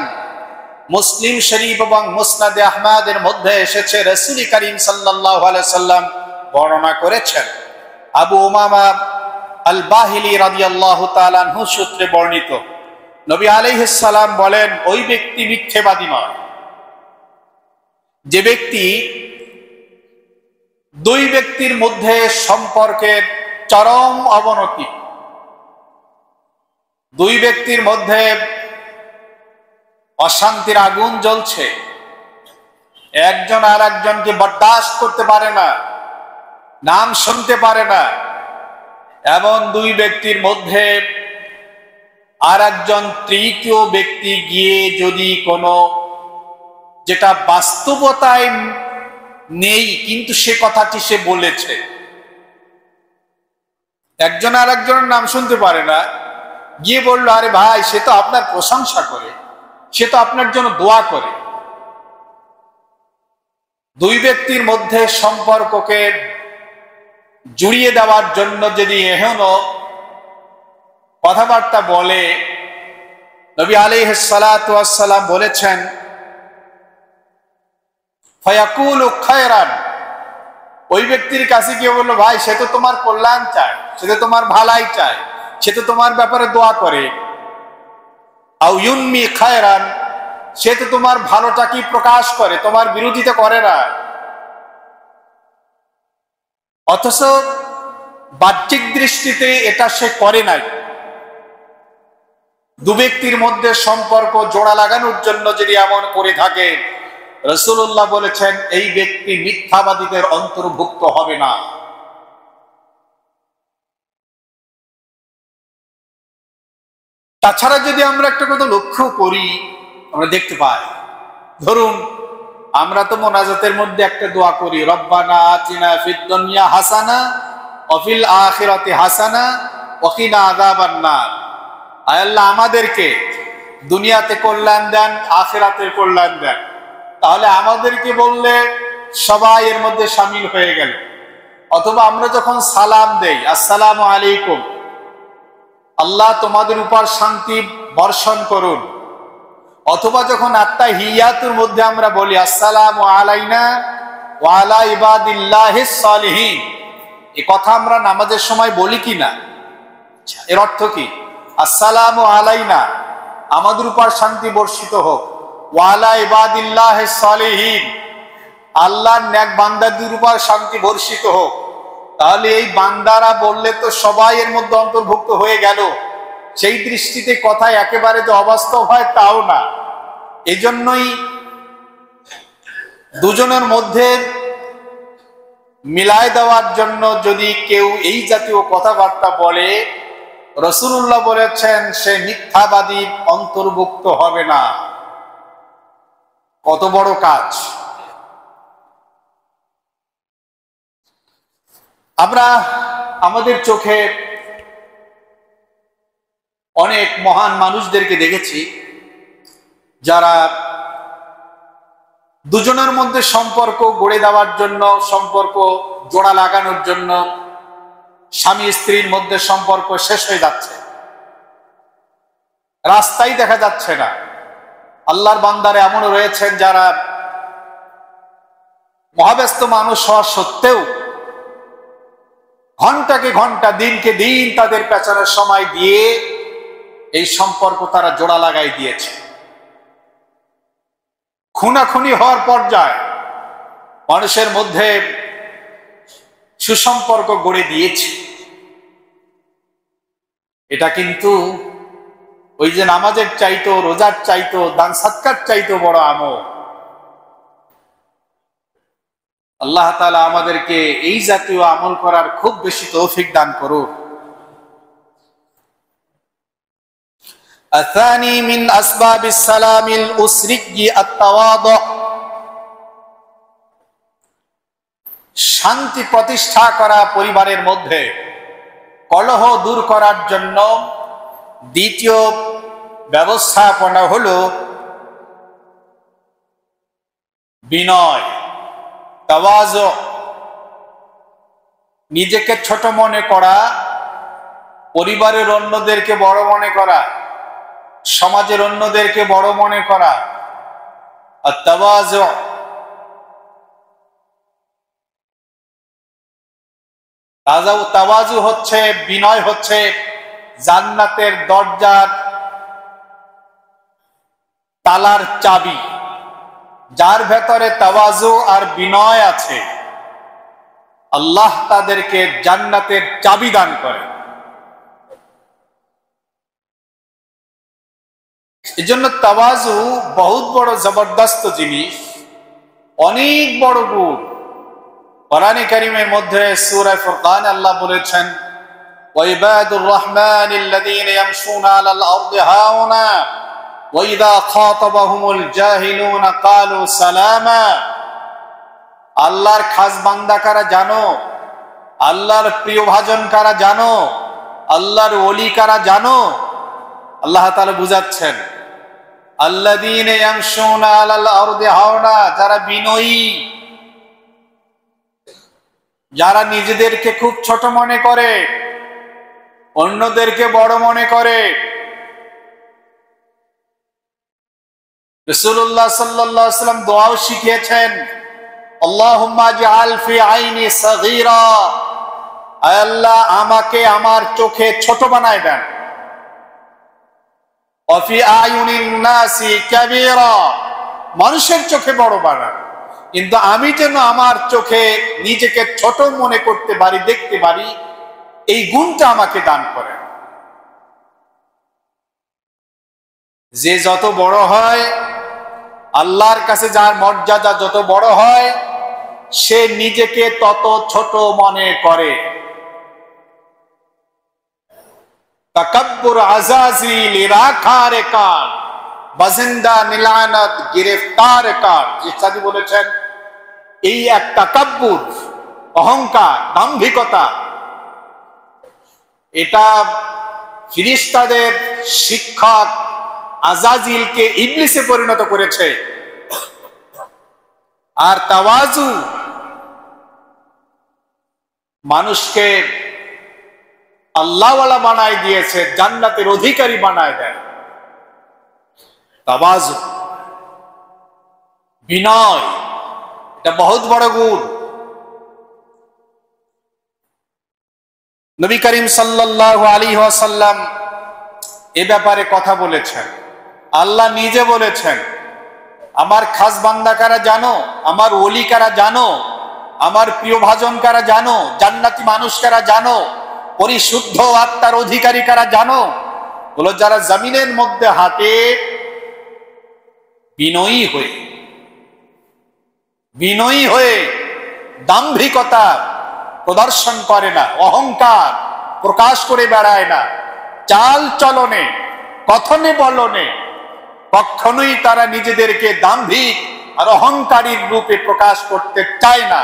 মুসলিম শরীফ এবং মুসনাদে আহমদের মধ্যে এসেছে, রাসূল করিম সাল্লাল্লাহু আলাইহি ওয়াসাল্লাম বর্ণনা করেছেন, আবু উমামা আল বাহিলি রাদিয়াল্লাহু তাআলা আনহু সূত্রে বর্ণিত, নবী আলাইহিস সালাম বলেন, ওই ব্যক্তি মিথ্যেবাদী নয় যে ব্যক্তি দুই ব্যক্তির মধ্যে সম্পর্কের চরম অবনতি, দুই ব্যক্তির মধ্যে অশান্তির আগুন জ্বলছে, একজন আর একজনকে বরদাস্ত করতে পারে না, নাম শুনতে পারে না, এমন দুই ব্যক্তির মধ্যে আর একজন তৃতীয় ব্যক্তি গিয়ে যদি কোনো যেটা বাস্তবতায় নেই কিন্তু সে কথাটি সে বলেছে, একজন আর একজনের নাম শুনতে পারে না, গিয়ে বলল, আরে ভাই সে তো আপনার প্রশংসা করে, সে তো আপনার জন্য দোয়া করে। দুই ব্যক্তির মধ্যে সম্পর্ককে জুড়িয়ে দেওয়ার জন্য যদি এহেন কথাবার্তা বলে, নবী আলাইহিস সালাতু ওয়াস সালাম বলেছেন, ফায়াকুলু খায়রান, ওই ব্যক্তির কাছে গিয়ে বলল, ভাই সে তো তোমার কল্যাণ চায়, সে তো তোমার ভালাই চায়, সে তো তোমার ব্যাপারে দোয়া করে। আও ইউনমি খায়রান, সে তো তোমার ভালোটা কি প্রকাশ করে, তোমার বিরোধিতা করে না। অথচ বাহ্যিক দৃষ্টিতে এটা সে করে নাই। দু ব্যক্তির মধ্যে সম্পর্ক জোড়া লাগানোর জন্য যদি এমন করে থাকে, রাসূলুল্লাহ বলেছেন এই ব্যক্তি মিথ্যাবাদীদের অন্তর্ভুক্ত হবে না। তাছাড়া যদি আমরা একটা কথা লক্ষ্য করি, আমরা দেখতে পাই, ধরুন আমরা তো মোনাজাতের মধ্যে একটা দোয়া করি, রব্বানা আতিনা ফিদ দুনিয়া হাসানা ওয়া ফিল আখিরাতি হাসানা ওয়া কিনা আযাবান নার। আয় আল্লাহ আমাদেরকে দুনিয়াতে কল্যাণ দেন, আখিরাতে কল্যাণ দেন। তাহলে আমাদেরকে বললে সবাই এর মধ্যে শামিল হয়ে গেল। অথবা আমরা যখন সালাম দেই, আসসালামু আলাইকুম, আল্লাহ তোমাদের উপর শান্তি বর্ষণ করুন। অথবা যখন আত্তাহিয়াতুর মধ্যে আমরা বলি আসসালামু আলাইনা ওয়া আলা ইবাদিল্লাহিস সালিহিন, এই কথা আমরা নামাজের সময় বলি কিনা? এর অর্থ কি? আসসালামু আলাইনা, আমাদের উপর শান্তি বর্ষিত হোক, ওয়া আলা ইবাদিল্লাহিস সালিহিন, আল্লাহর নেক বান্দাদের উপর শান্তি বর্ষিত হোক। তাহলে এই বান্দারা বললে তো সবাই এর মধ্যে অন্তর্ভুক্ত হয়ে গেল। সেই দৃষ্টিতে কথা একেবারে যে অবাস্তব হয় তাও না। এজন্যই দুজনের মধ্যে মিলায় দেওয়ার জন্য যদি কেউ এই জাতীয় কথাবার্তা বলে, রাসূলুল্লাহ বলেছেন সে মিথ্যাবাদী অন্তর্ভুক্ত হবে না। কত বড় কাজ! আমরা আমাদের চোখে অনেক মহান মানুষদেরকে দেখেছি যারা দুজনের মধ্যে সম্পর্ক গড়ে দেওয়ার জন্য, সম্পর্ক জোড়া লাগানোর জন্য, স্বামী স্ত্রীর মধ্যে সম্পর্ক শেষ হয়ে যাচ্ছে, রাস্তাই দেখা যাচ্ছে না। আল্লাহর বান্দারে এমনও রয়েছেন যারা মহাব্যস্ত মানুষ হওয়া সত্ত্বেও ঘন্টাকে ঘন্টা, দিনকে দিন তাদের পেছনের সময় দিয়ে এই সম্পর্ক তারা জোড়া লাগাই দিয়েছে। খুনাখুনি হওয়ার পর্যায়ে মানুষের মধ্যে সুসম্পর্ক গড়ে দিয়েছে। এটা কিন্তু ওই যে নামাজের চাইতো, রোজার চাইতো, দান সাদকার চাইতো বড় আমল। আল্লাহ তাআলা আমাদেরকে এই জাতীয় আমল করার খুব বেশি তৌফিক দান করুন। الثاني من أسباب السلام الأسري التواضع শান্তি প্রতিষ্ঠা করা পরিবারের মধ্যে কলহ দূর করার জন্য দ্বিতীয় ব্যবস্থাপনা হলো বিনয়, তাওয়াজু। নিজেকে ছোট মনে করা, পরিবারের অন্যদেরকে বড় মনে করা, সমাজের অন্যদেরকে বড় মনে করা, আর তাওয়াজু। তাওয়াজু হচ্ছে, বিনয় হচ্ছে জান্নাতের দরজার তালার চাবি। যার ভেতরে তাওয়াজু আর বিনয় আছে, আল্লাহ তাদেরকে জান্নাতের চাবি দান করে। এজন্য তাওয়াজু বহুত বড় জবরদস্ত জিনিস, অনেক বড় গুণ। কোরআনে কারীমের মধ্যে সূরা ফুরকান আল্লাহ বলেছেন, ওয়াইবাদুর রহমানিল্লাযীনা ইয়ামশুনা আলাল আরদি হাওনা ওয়া ইযা খাতাবাহুমুল জাহিলুনা ক্বালু সালামা। আল্লাহর খাস বান্দা কারা জানো? আল্লাহর প্রিয় ভাজন কারা জানো? আল্লাহর ওলি কারা জানো? আল্লাহ তাআলা বুঝাচ্ছেন, আল্লাযীনা ইয়ামশুনা আলাল আরদি হাওনা, যারা বিনয়ী, যারা নিজেদেরকে খুব ছোট মনে করে, অন্যদেরকে বড় মনে করে। রাসূলুল্লাহ সাল্লাল্লাহু আলাইহি ওয়াসাল্লাম দোয়াও শিখিয়েছেন, আল্লাহুম্মা জাআল ফি আইনি সাগীরা, আয় আল্লাহ আমাকে আমার চোখে ছোট বানায় দেন। ওয়া ফি আয়ুনিন নাসি কাবীরা, মানুষের চোখে বড় বানান, কিন্তু আমি যেন আমার চোখে নিজেকে ছোট মনে করতে পারি, দেখতে পারি, এই গুণটা আমাকে দান করেন। যে যত বড় হয়, আল্লাহর কাছে যার মর্যাদা যত বড় হয়, সে নিজেকে তত ছোট মনে করে। তাকাব্বুর আজাজিল রাখার কার, বাজিন্দা নিলানত গ্রেফতার কার। ইত্যাদি বলেছেন, এই এক তাকাব্বুর, অহংকার, দাম্ভিকতা, এটা ফিরিস্তাদের শিক্ষক আজাজিলকে ইবলিসে পরিণত করেছে। আর তাওয়াজু মানুষকে আল্লাহওয়ালা বানায় দিয়েছে, জান্নাতের অধিকারী বানায় দেয়। তাওয়াজু, বিনয়, এটা বহুত বড় গুণ। নবী করিম সাল্লাল্লাহু আলাইহি ওয়াসাল্লাম এ ব্যাপারে কথা বলেছেন। আল্লাহ নিজে বলেছেন, আমার খাস বান্দা কারা জানো? আমার ওলি কারা জানো? আমার প্রিয় ভাজন কারা জানো? জান্নাতি মানুষ কারা জানো? পরিশুদ্ধ আত্মার অধিকারী কারা জানো? বলো, যারা জমিনের মধ্যে হাঁটে বিনয়ী হয়ে, বিনয়ী হয়ে, দাম্ভিকতা প্রদর্শন করে না, অহংকার প্রকাশ করে বেড়ায় না, চাল চলনে, কথনে বলনে কখনোই তারা নিজেদেরকে দাম্ভিক আর অহংকারীর রূপে প্রকাশ করতে চায় না,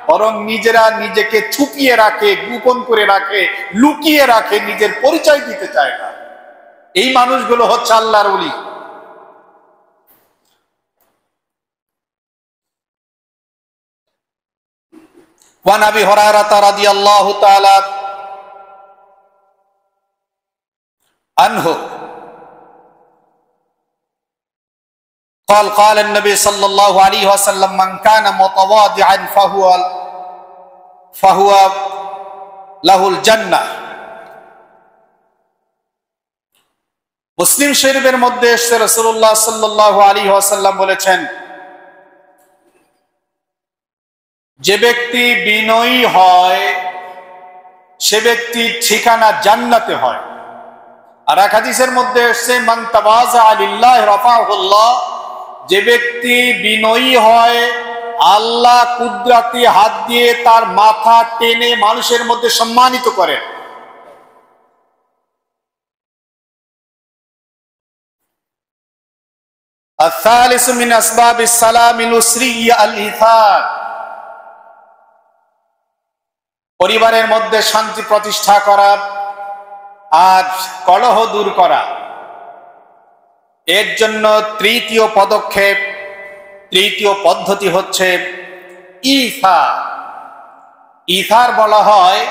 বরং নিজেরা নিজেকে ছুপিয়ে রাখে, গোপন করে রাখে, লুকিয়ে রাখে, নিজের পরিচয় দিতে চায় না। এই মানুষগুলো হচ্ছে আল্লাহর ওলি। وعن أبي هريرة رضي الله تعالى عنه قال قال النبي صلى الله عليه وسلم من كان متواضعا فهو له الجنة। মুসলিম শরীফের মধ্যে এসে রাসূলুল্লাহ সাল্লাল্লাহু আলাইহি ওয়াসাল্লাম বলেছেন, যে ব্যক্তি বিনয়ী হয় সে ব্যক্তির ঠিকানা জান্নাতে হয়। আর এক হাদিসের মধ্যে এসেছে, মান তাওয়াযা লিল্লাহি রাফাহুল্লাহ, যে ব্যক্তি বিনয়ী হয় আল্লাহ কুদরতি হাত দিয়ে তার মাথা টেনে মানুষের মধ্যে সম্মানিত করেন। الثالث من أسباب السلام الأسري الإيثار পরিবারের মধ্যে শান্তি প্রতিষ্ঠা করা আর কলহ দূর করা, এর জন্য তৃতীয় পদক্ষেপ, তৃতীয় পদ্ধতি হচ্ছে ইথার। ইথার বলা হয়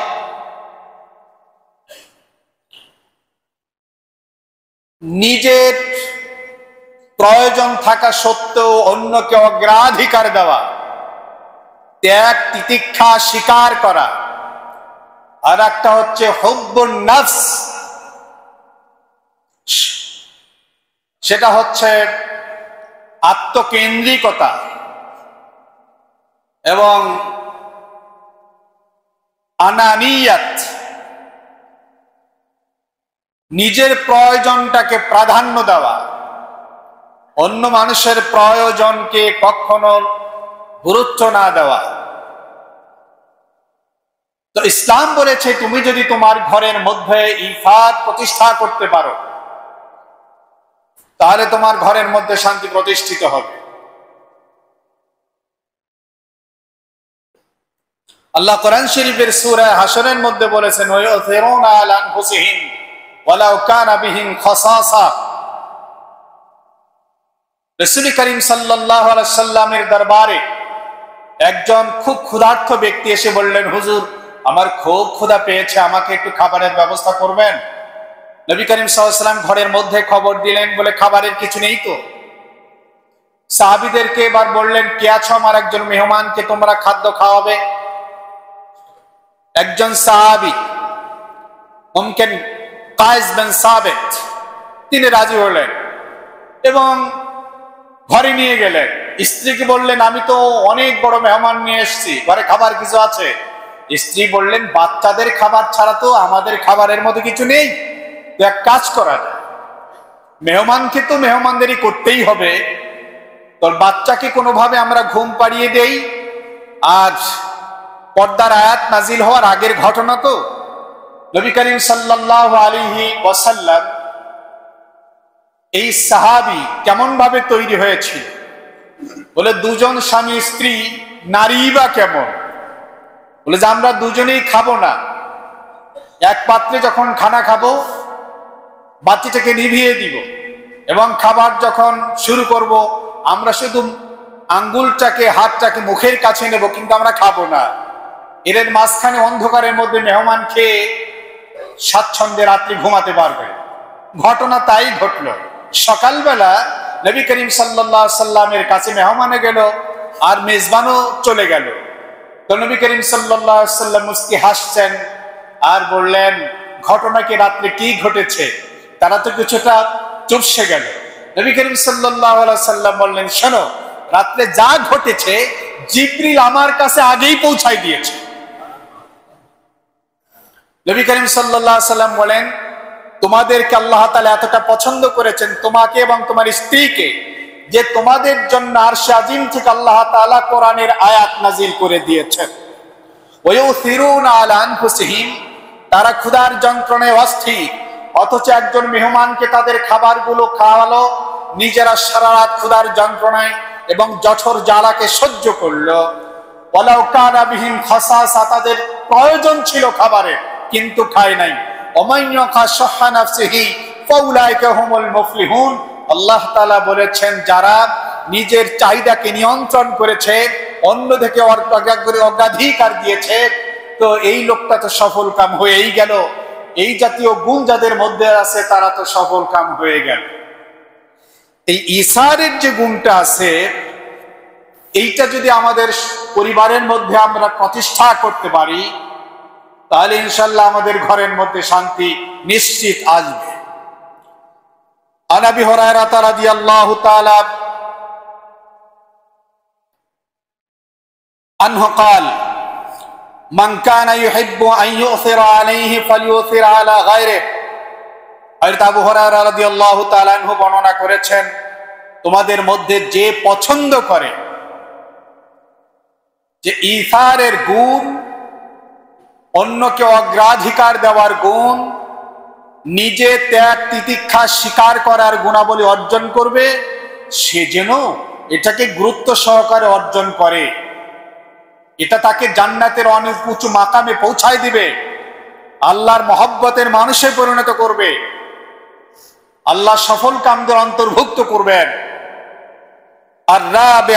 নিজের প্রয়োজন থাকা সত্ত্বেও অন্যকে অগ্রাধিকার দেওয়া, ত্যাগ তিতিক্ষা স্বীকার করা। আর একটা হচ্ছে হুব্বুন নফস, সেটা হচ্ছে আত্মকেন্দ্রিকতা এবং আনানিয়াত, নিজের প্রয়োজনটাকে প্রাধান্য দেওয়া, অন্য মানুষের প্রয়োজনকে কখনো গুরুত্ব না দেওয়া। তো ইসলাম বলেছে তুমি যদি তোমার ঘরের মধ্যে ইফাত প্রতিষ্ঠা করতে পারো তাহলে তোমার ঘরের মধ্যে শান্তি প্রতিষ্ঠিত হবে। আল্লাহ কোরআন শরীফের সূরা হাশরের মধ্যে বলেছেন ওয়ায়ুসিরুনা আলা আনফুসিহিম ওয়ালাউ কানা বিহিম খাসাসা। রাসূল করিম সাল্লাল্লাহু আলাইহি সাল্লামের দরবারে একজন খুব ক্ষুধার্ত ব্যক্তি এসে বললেন, হুজুর আমার খুব ক্ষুধা পেয়েছে, আমাকে একটু খাবারের ব্যবস্থা করবেন? নবী করিম সাল্লাল্লাহু আলাইহি সাল্লাম ঘরের মধ্যে খবর দিলেন, বলে খাবারের কিছু নেই তো। সাহাবীদেরকে এবার বললেন, কে আছো আমার একজন মেহমানকে তোমরা খাদ্য খাওয়াবে? একজন সাহাবী মুমকিন কায়েস বিন সাবিত, তিনি রাজি হলেন এবং ঘরে নিয়ে গেলেন। স্ত্রীকে বললেন, আমি তো অনেক বড় মেহমান নিয়ে এসেছি, ঘরে খাবার কিছু আছে? স্ত্রী বললেন, বাচ্চাদের খাবার ছাড়া তো আমাদের খাবারের মধ্যে কিছু নেই, তো এক কাজ করা যায়, মেহমানকে তো মেহমানদারি করতেই হবে, তোর বাচ্চাকে কোনোভাবে আমরা ঘুম পাড়িয়ে দেই। আর পর্দার আয়াত নাজিল হওয়ার আগের ঘটনা তো, নবী করিম সাল্লাল্লাহু আলাইহি ওয়াসাল্লাম এই সাহাবী কেমন ভাবে তৈরি হয়েছিল, বলে দুজন স্বামী স্ত্রী, নারী বা কেমন, বলে যে আমরা দুজনেই খাবো না, এক পাত্রে যখন খানা খাবো বাতিটাকে নিভিয়ে দিব এবং খাবার যখন শুরু করব আমরা শুধু আঙ্গুলটাকে হাতটাকে মুখের কাছে নেব, কিন্তু আমরা খাবো না। এর মাঝখানে অন্ধকারের মধ্যে মেহমান খেয়ে স্বাচ্ছন্দ্যে রাত্রি ঘুমাতে পারবে। ঘটনা তাই ঘটল। সকালবেলা নবী করিম সাল্লাল্লাহু আলাইহি সাল্লামের কাছে মেহমানে গেল আর মেজবানও চলে গেল। তো নবী করিম সাল্লাল্লাহু আলাইহি সাল্লাম মুস্কি হাসছেন আর বললেন, ঘটনা কি রাত্রে কি ঘটেছে? তারা তো কিছুটা চুপসে গেল। নবী করিম সাল্লাল্লাহু আলাইহি সাল্লাম বললেন, শোনো, রাত্রে যা ঘটেছে জিবরিল আমার কাছে আগেই পৌঁছায় দিয়েছে। নবী করিম সাল্লাল্লাহু আলাইহি সাল্লাম বলেন, তোমাদেরকে আল্লাহ তাআলা এতটা পছন্দ করেছেন, তোমাকে এবং তোমার স্ত্রীকে, যে তোমাদের জন্য আরশে আজিম থেকে আল্লাহ তাআলা কোরআনের আয়াত নাজিল করে দিয়েছেন। ওয়ায়ুসিরুনা আলা আনফুসিহিম, তারা ক্ষুধার যন্ত্রণায় অস্থির, অথচ একজন মেহমানকে তাদের খাবারগুলো খাওয়ালো, নিজেরা সারা রাত ক্ষুধার যন্ত্রণায় এবং জঠর জ্বালাকে সহ্য করলো। ওয়ালাউ কানা বিহিম খাসাসা, তাদের প্রয়োজন ছিল খাবারের কিন্তু খায় নাই। ওমাইয়াকা শাহা নাফসিহি ফাউলাইকা হুমুল মুফলিহুন, আল্লাহ তাআলা বলেছেন যারা নিজের চাহিদাকে নিয়ন্ত্রণ করেছে, অন্যদিকে অগ্রাধিকার দিয়েছে, তো এই লোকটা তো সফল কাম হয়েই গেল। এই জাতীয় গুণ যাদের মধ্যে আছে তারা তো সফল কাম হয়ে গেল। এই ইসারের যে গুণটা আছে, এইটা যদি আমাদের পরিবারের মধ্যে আমরা প্রতিষ্ঠা করতে পারি তাহলে ইনশাআল্লাহ আমাদের ঘরের মধ্যে শান্তি নিশ্চিত আসবে। আন আবি হুরায়রা রাদিয়াল্লাহু তাআলা আনহু قال من كان يحب ان يؤثر عليه فليؤثر على غيره। হযরত আবু হুরায়রা রাদিয়াল্লাহু তাআলা আনহু বর্ণনা করেছেন, তোমাদের মধ্যে যে পছন্দ করে যে ইসারের গুণ, অন্যকে অগ্রাধিকার দেওয়ার গুণ, নিজে ত্যাগ তিতিক্ষা স্বীকার করার গুণাবলী অর্জন করবে, সে যেন এটাকে গুরুত্ব সহকারে অর্জন করে। এটা তাকে জান্নাতের অনেক উঁচু মাকামে পৌঁছায় দিবে, আল্লাহর মহব্বতের মানুষে পরিণত করবে, আল্লাহ সফল কামদের অন্তর্ভুক্ত করবেন। আর রাবি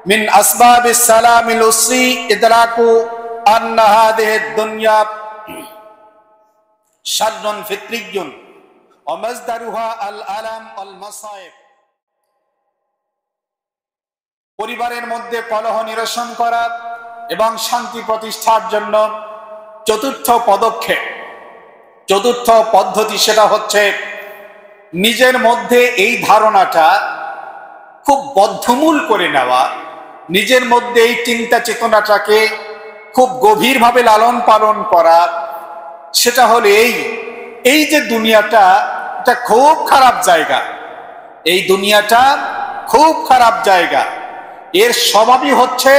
মিন আসবাবিস সালামিল উসরি ইদরাকু আন্না হাদিহি দুনিয়া শাররুন ফিতরিয়্যুন ওয়া মাজদারুহা আল আলাম ওয়াল মাসায়েব। পরিবারের মধ্যে কলহ নিরসন করা এবং শান্তি প্রতিষ্ঠার জন্য চতুর্থ পদক্ষেপ, চতুর্থ পদ্ধতি সেটা হচ্ছে নিজের মধ্যে এই ধারণাটা খুব বদ্ধমূল করে নেওয়া, নিজের মধ্যে এই চিন্তা চেতনাটাকে খুব গভীরভাবে লালন পালন করা। সেটা হলো এই যে দুনিয়াটা এটা খুব খারাপ জায়গা, এই দুনিয়াটা খুব খারাপ জায়গা, এর স্বভাবই হচ্ছে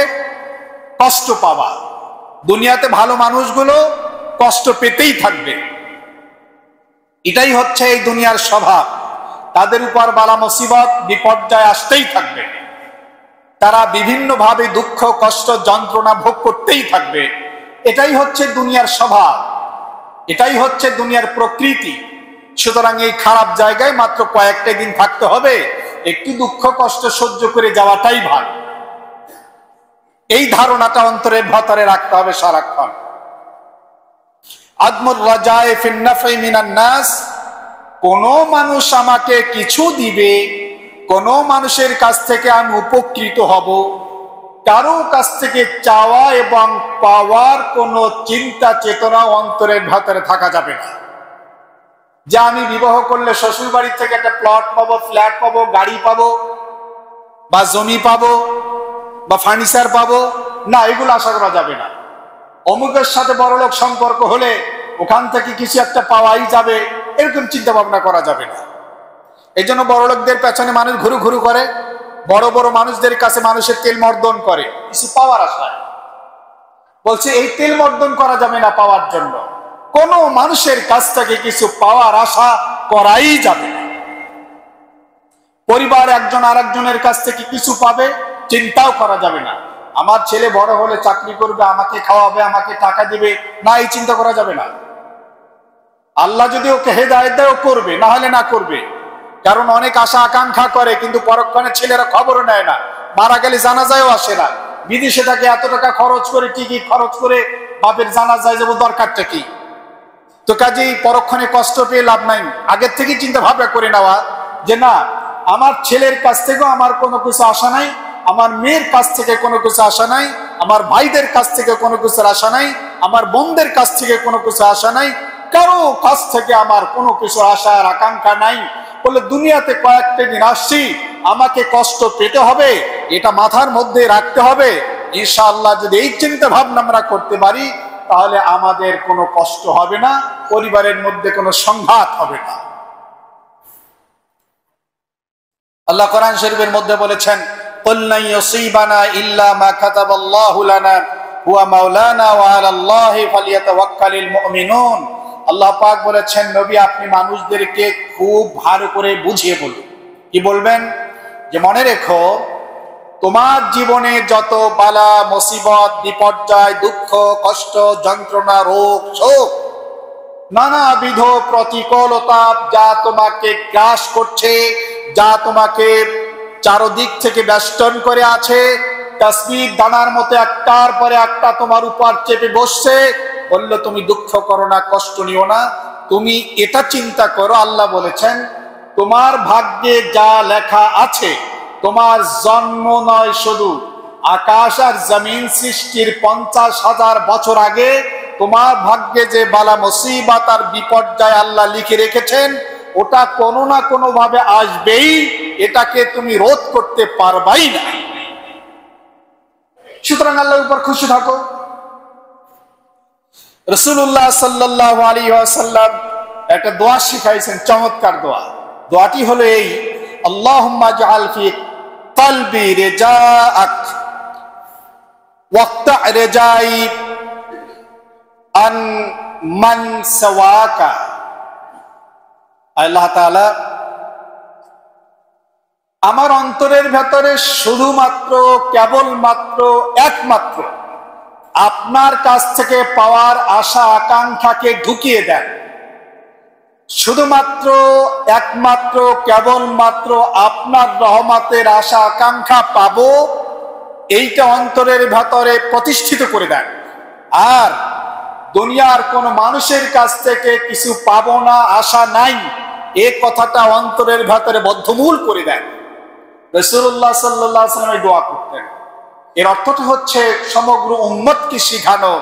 কষ্ট পাওয়া। দুনিয়াতে ভালো মানুষগুলো কষ্ট পেতেই থাকবে, এটাই হচ্ছে এই দুনিয়ার স্বভাব। তাদের উপর বালা মুসিবত বিপর্যয় আসতেই থাকবে, তারা বিভিন্নভাবে দুঃখ কষ্ট যন্ত্রণা ভোগ করতেই থাকবে। এটাই হচ্ছে দুনিয়ার স্বভাব, এটাই হচ্ছে দুনিয়ার প্রকৃতি। সুতরাং এই খারাপ জায়গায় মাত্র কয়েকটা দিন থাকতে হবে, একটু দুঃখ কষ্ট সহ্য করে যাওয়াটাই ভালো। এই ধারণাটা অন্তরের ভেতরে রাখতে হবে সারাক্ষণ। আদমুর রাজায়ে ফিন নাফই মিনান নাস, কোন মানুষ আমাকে কিছু দিবে, কোন মানুষের কাছ থেকে আমি উপকৃত হব, কারো কাছ থেকে চাওয়া এবং পাওয়ার কোন চিন্তা চেতনা অন্তরের ভেতরে থাকা যাবে না। যে আমি বিবাহ করলে শ্বশুর বাড়ির থেকে একটা প্লট পাবো, ফ্ল্যাট পাবো, গাড়ি পাবো, বা জমি পাবো, বা ফার্নিচার পাবো, না, এগুলো আশা করা যাবে না। অমুকের সাথে বড়লোক সম্পর্ক হলে ওখান থেকে কিছু একটা পাওয়াই যাবে, এরকম চিন্তা ভাবনা করা যাবে না। এই জন্য বড়লোকদের পেছনে মানুষ ঘুরু ঘুরু করে, বড় বড় মানুষদের কাছে মানুষের তেল মর্দন করে কিছু পাওয়ার আশায়। বলছে এই তেল মর্দন করা যাবে না পাওয়ার জন্য, কোন মানুষের কাছ থেকে কিছু পাওয়ার আশা করাই যাবে না। পরিবার একজন আরেকজনের কাছ থেকে কিছু পাবে চিন্তাও করা যাবে না। আমার ছেলে বড় হলে চাকরি করবে, আমাকে খাওয়াবে, আমাকে টাকা দিবে, না, এই চিন্তা করা যাবে না। আল্লাহ যদি ওকে হেদায়েত দেয় ও করবে, না হলে না করবে। কারণ অনেক আশা আকাঙ্ক্ষা করে কিন্তু পরক্ষণে ছেলেরা খবরও নেয় না, মারা গেলে জানাজায়ও আসে না। বিদেশে থাকে এত টাকা খরচ করে, টিকিট খরচ করে বাপের জানাজায় যাবো, দরকারটা কি? তো কাজেই পরক্ষণে কষ্ট পেয়ে লাভ নাই। আগের থেকে চিন্তা ভাবনা করে নেওয়া যে না, আমার ছেলের কাছ থেকেও আমার কোনো কিছু আশা নাই, আমার মেয়ের কাছ থেকে কোনো কিছু আশা নাই, আমার ভাইদের কাছ থেকে কোনো কিছুর আশা নাই, আমার বোনদের কাছ থেকে কোনো কিছু আশা নাই, কারো কাছ থেকে আমার কোনো কিছু আশা আর আকাঙ্ক্ষা নাই। বলে দুনিয়াতে কয়েকটা দিন আসছি, আমাকে কষ্ট পেতে হবে, এটা মাথার মধ্যে রাখতে হবে। ইনশাআল্লাহ যদি এই চিন্তা ভাবনা আমরা করতে পারি তাহলে আমাদের কোনো কষ্ট হবে না, পরিবারের মধ্যে কোনো সংঘাত হবে না। আল্লাহ কোরআন শরীফের মধ্যে বলেছেন, কুল লা ইউসিবানা ইল্লা মা কাতাবাল্লাহু লানা হুয়া মাওলানা ওয়া আলাল্লাহি ফালিয়াতাওয়াক্কালিল মুমিনুন। আল্লাহ পাক বলেছেন, নবী আপনি মানুষদেরকে খুব ভালো করে বুঝিয়ে বলুন। কি বলবেন? যে মনে রেখো, তোমার জীবনে যত বালা মুসিবত বিপর্যয় দুঃখ কষ্ট যন্ত্রণা রোগ শোক নানাবিধ প্রতিকূলতা যা তোমাকে গ্রাস করছে, যা তোমাকে চারদিক থেকে বেষ্টন করে আছে, তাসবিহ দানার মতো একটার পরে একটা তোমার উপর চেপে বসছে, বলল তুমি দুঃখ করো না, কষ্ট নিও না, তুমি এটা চিন্তা করো। আল্লাহ বলেছেন তোমার ভাগ্যে যা লেখা আছে, তোমার জন্ম নয়, শুধু আকাশ আর জমিন সৃষ্টির 50,000 বছর আগে তোমার ভাগ্যে যে বালা মুসিবত আর বিপর্যয় আল্লাহ লিখে রেখেছেন, ওটা কোনো না কোনো ভাবে আসবেই, এটাকে তুমি রোধ করতে পারবাই না। সুতরাং আল্লাহর উপর খুশি থাকো। রাসূলুল্লাহ সাল্লাল্লাহু আলাইহি ওয়াসাল্লাম একটা দোয়া শিখাইছেন, চমৎকার দোয়া। দোয়াটি হলো এই, আল্লাহুম্মা জাআল ফি কলবি রিজাআক ওয়াক্তা রিজাই আন মান সাওয়াকা। আল্লাহ তাআলা আমার অন্তরের ভেতরে শুধুমাত্র কেবলমাত্র একমাত্র আপনার কাছ থেকে পাওয়ার আশা আকাঙ্ক্ষাকে ঢুকিয়ে দেন। শুধুমাত্র একমাত্র কেবলমাত্র আপনার রহমতের আশা আকাঙ্ক্ষা পাবো, এইটা অন্তরের ভেতরে প্রতিষ্ঠিত করে দেন। আর দুনিয়ার কোন মানুষের কাছ থেকে কিছু পাবো না, আশা নাই, এই কথাটা অন্তরের ভেতরে বদ্ধমূল করে দেন। রাসূলুল্লাহ সাল্লাল্লাহু আলাইহি ওয়াসাল্লাম দোয়া করতেন। এর অর্থটা হচ্ছে সমগ্র উম্মতকে শিখানো,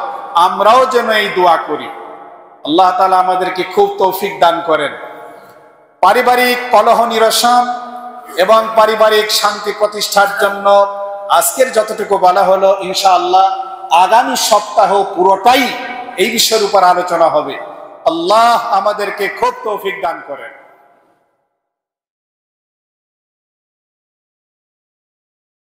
আমরাও যেন এই দোয়া করি। আল্লাহ তাআলা আমাদেরকে খুব তৌফিক দান করেন। পারিবারিক কলহ নিরসন এবং পারিবারিক শান্তি প্রতিষ্ঠার জন্য আজকের যতটুকু বলা হলো, ইনশাআল্লাহ আগামী সপ্তাহ পুরোটাই এই বিষয়ের উপর আলোচনা হবে। আল্লাহ আমাদেরকে খুব তৌফিক দান করেন।